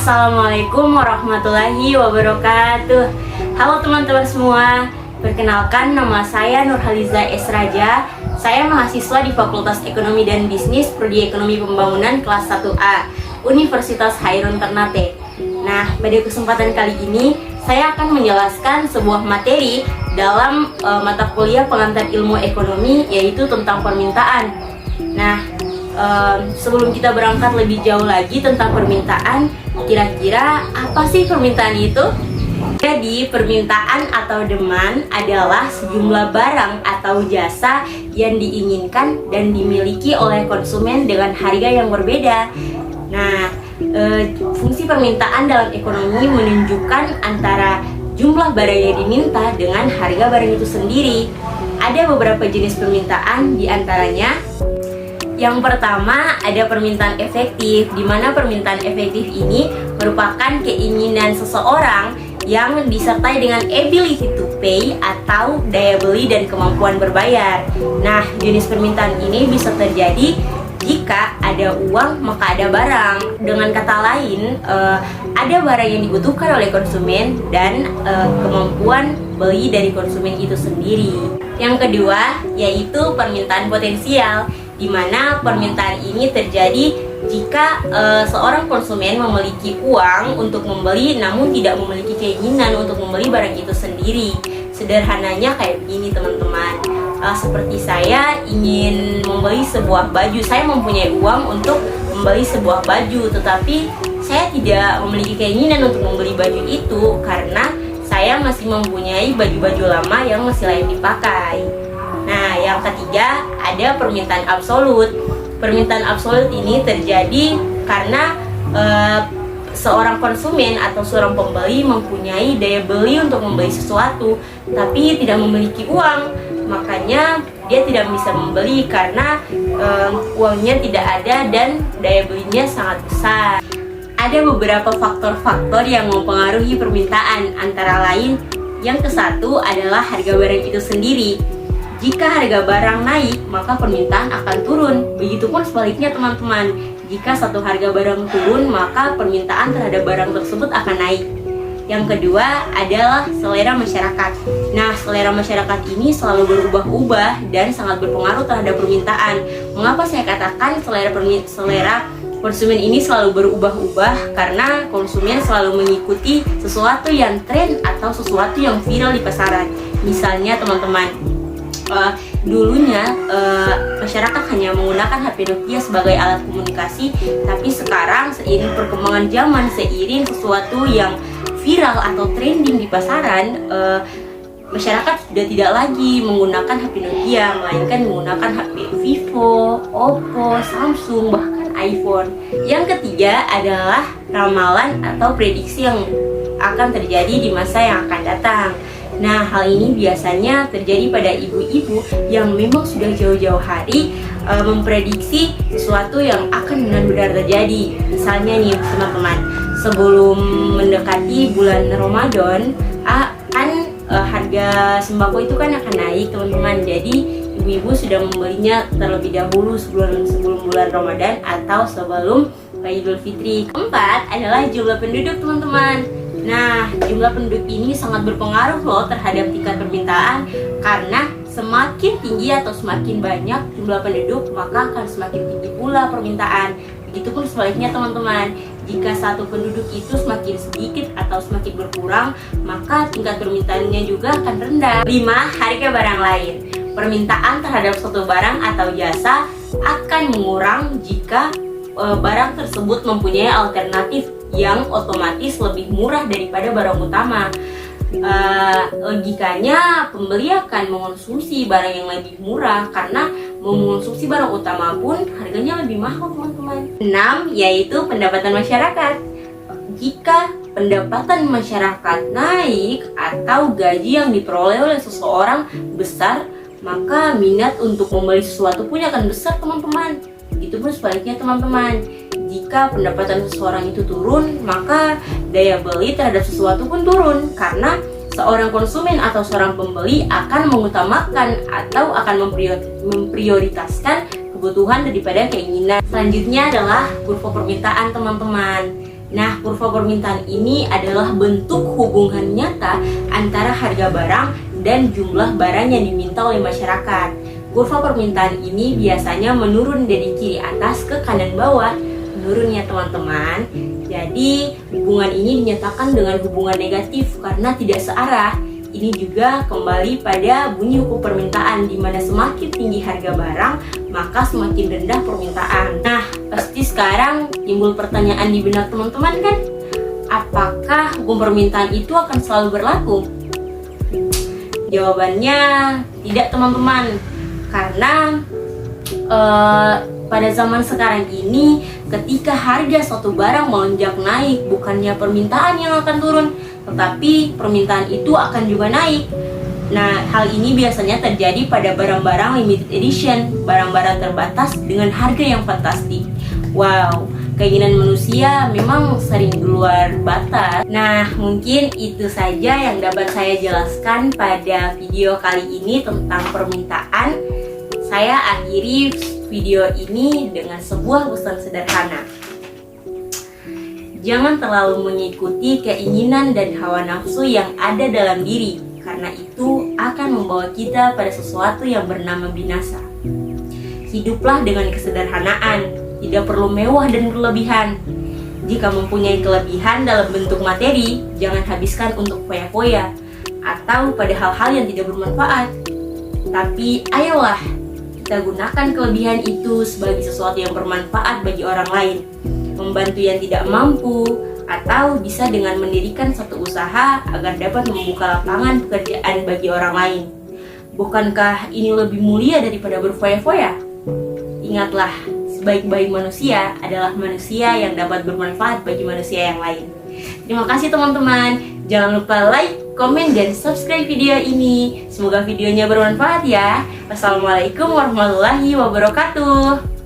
Assalamualaikum warahmatullahi wabarakatuh. Halo teman-teman semua, perkenalkan nama saya Nurhaliza S. Raja. Saya mahasiswa di Fakultas Ekonomi dan Bisnis Prodi Ekonomi Pembangunan kelas 1A Universitas Hairun Ternate. Nah, pada kesempatan kali ini saya akan menjelaskan sebuah materi dalam mata kuliah pengantar ilmu ekonomi, yaitu tentang permintaan. Nah, sebelum kita berangkat lebih jauh lagi tentang permintaan, kira-kira apa sih permintaan itu? Jadi, permintaan atau demand adalah sejumlah barang atau jasa yang diinginkan dan dimiliki oleh konsumen dengan harga yang berbeda. Nah, fungsi permintaan dalam ekonomi menunjukkan antara jumlah barang yang diminta dengan harga barang itu sendiri. Ada beberapa jenis permintaan, diantaranya yang pertama ada permintaan efektif, di mana permintaan efektif ini merupakan keinginan seseorang yang disertai dengan ability to pay atau daya beli dan kemampuan berbayar. Nah, jenis permintaan ini bisa terjadi jika ada uang maka ada barang. Dengan kata lain, ada barang yang dibutuhkan oleh konsumen dan kemampuan beli dari konsumen itu sendiri. Yang kedua yaitu permintaan potensial, di mana permintaan ini terjadi jika seorang konsumen memiliki uang untuk membeli namun tidak memiliki keinginan untuk membeli barang itu sendiri. Sederhananya kayak begini teman-teman, seperti saya ingin membeli sebuah baju, saya mempunyai uang untuk membeli sebuah baju, tetapi saya tidak memiliki keinginan untuk membeli baju itu karena saya masih mempunyai baju-baju lama yang masih layak dipakai. Nah, yang ketiga ada permintaan absolut. Permintaan absolut ini terjadi karena seorang konsumen atau seorang pembeli mempunyai daya beli untuk membeli sesuatu, tapi tidak memiliki uang, makanya dia tidak bisa membeli karena uangnya tidak ada dan daya belinya sangat besar. Ada beberapa faktor-faktor yang mempengaruhi permintaan, antara lain yang kesatu adalah harga barang itu sendiri. Jika harga barang naik, maka permintaan akan turun. Begitupun sebaliknya teman-teman. Jika satu harga barang turun, maka permintaan terhadap barang tersebut akan naik. Yang kedua adalah selera masyarakat. Nah, selera masyarakat ini selalu berubah-ubah dan sangat berpengaruh terhadap permintaan. Mengapa saya katakan selera konsumen ini selalu berubah-ubah? Karena konsumen selalu mengikuti sesuatu yang tren atau sesuatu yang viral di pasaran. Misalnya teman-teman, dulunya masyarakat hanya menggunakan HP Nokia sebagai alat komunikasi, tapi sekarang seiring perkembangan zaman, seiring sesuatu yang viral atau trending di pasaran, masyarakat sudah tidak lagi menggunakan HP Nokia, melainkan menggunakan HP Vivo, Oppo, Samsung, bahkan iPhone. Yang ketiga adalah ramalan atau prediksi yang akan terjadi di masa yang akan datang. Nah, hal ini biasanya terjadi pada ibu-ibu yang memang sudah jauh-jauh hari memprediksi sesuatu yang akan benar-benar terjadi. Misalnya nih teman-teman, sebelum mendekati bulan Ramadan, harga sembako itu kan akan naik teman-teman. Jadi ibu-ibu sudah membelinya terlebih dahulu sebelum bulan Ramadan atau sebelum Idul Fitri. Keempat adalah jumlah penduduk teman-teman. Nah, jumlah penduduk ini sangat berpengaruh loh terhadap tingkat permintaan, karena semakin tinggi atau semakin banyak jumlah penduduk, maka akan semakin tinggi pula permintaan. Begitupun sebaliknya teman-teman, jika satu penduduk itu semakin sedikit atau semakin berkurang, maka tingkat permintaannya juga akan rendah. 5. Harga barang lain. Permintaan terhadap suatu barang atau jasa akan mengurang jika barang tersebut mempunyai alternatif yang otomatis lebih murah daripada barang utama. Logikanya pembeli akan mengonsumsi barang yang lebih murah karena mengonsumsi barang utama pun harganya lebih mahal teman-teman. 6. Yaitu pendapatan masyarakat. Jika pendapatan masyarakat naik atau gaji yang diperoleh oleh seseorang besar, maka minat untuk membeli sesuatu pun akan besar teman-teman. Itu pun sebaliknya teman-teman, jika pendapatan seseorang itu turun, maka daya beli terhadap sesuatu pun turun, karena seorang konsumen atau seorang pembeli akan mengutamakan atau akan memprioritaskan kebutuhan daripada keinginan. Selanjutnya adalah kurva permintaan teman-teman. Nah, kurva permintaan ini adalah bentuk hubungan nyata antara harga barang dan jumlah barang yang diminta oleh masyarakat. Kurva permintaan ini biasanya menurun dari kiri atas ke kanan bawah. Menurun ya teman-teman. Jadi, hubungan ini dinyatakan dengan hubungan negatif karena tidak searah. Ini juga kembali pada bunyi hukum permintaan, di mana semakin tinggi harga barang, maka semakin rendah permintaan. Nah, pasti sekarang timbul pertanyaan di benak teman-teman kan? Apakah hukum permintaan itu akan selalu berlaku? Jawabannya tidak teman-teman. Karena pada zaman sekarang ini, ketika harga suatu barang melonjak naik, bukannya permintaan yang akan turun, tetapi permintaan itu akan juga naik. Nah, hal ini biasanya terjadi pada barang-barang limited edition, barang-barang terbatas dengan harga yang fantastik. Wow, keinginan manusia memang sering keluar batas. Nah, mungkin itu saja yang dapat saya jelaskan pada video kali ini tentang permintaan. Saya akhiri video ini dengan sebuah pesan sederhana. Jangan terlalu mengikuti keinginan dan hawa nafsu yang ada dalam diri, karena itu akan membawa kita pada sesuatu yang bernama binasa. Hiduplah dengan kesederhanaan, tidak perlu mewah dan berlebihan. Jika mempunyai kelebihan dalam bentuk materi, jangan habiskan untuk foya-foya atau pada hal-hal yang tidak bermanfaat. Tapi ayolah, kita gunakan kelebihan itu sebagai sesuatu yang bermanfaat bagi orang lain, membantu yang tidak mampu, atau bisa dengan mendirikan satu usaha agar dapat membuka lapangan pekerjaan bagi orang lain. Bukankah ini lebih mulia daripada berfoya-foya? Ingatlah, sebaik-baik manusia adalah manusia yang dapat bermanfaat bagi manusia yang lain. Terima kasih teman-teman. Jangan lupa like, komen, dan subscribe video ini. Semoga videonya bermanfaat ya. Wassalamualaikum warahmatullahi wabarakatuh.